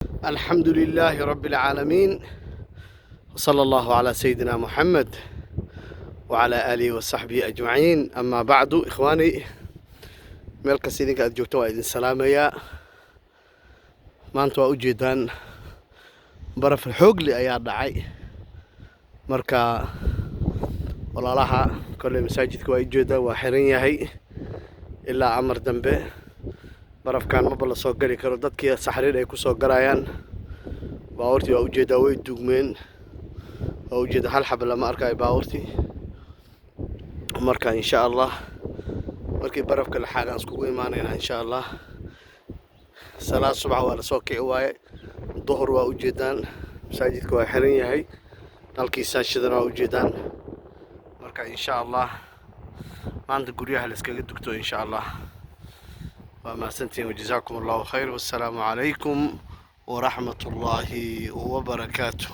الحمد لله رب العالمين، وصلى الله على سيدنا محمد وعلى آله وصحبه أجمعين. أما بعد إخواني، meel kasta idinka aad joogto waa idin salaamayaa. maanta waa ujeedaan baraf xoog leh ayaa dhacay, marka walaalaha kolley masaajidka waa ujeedaan waa xiran yahay ilaa amar dambe. barafkan maba la soo gali karo, dadkii saxriir ay ku soo galayaan. baabuurtii waa ujeedaa way dugmeen, waa ujeeda hal xab lama arkayo baabuurtii. marka insha allah markii barafka la xaagaan iskugu imaanayna insha allah. salaad subax waa la soo kici waaye, duhur waa ujeedaan masaajidka waa xiran yahay, halkiisa shidan waa ujeedaan. marka insha allah maanta guryaha la iskaga dugto insha allah. waa mahadsantihiin, wajazaakum allahu khayr, wassalaamu calaykum ورحمة الله وبركاته.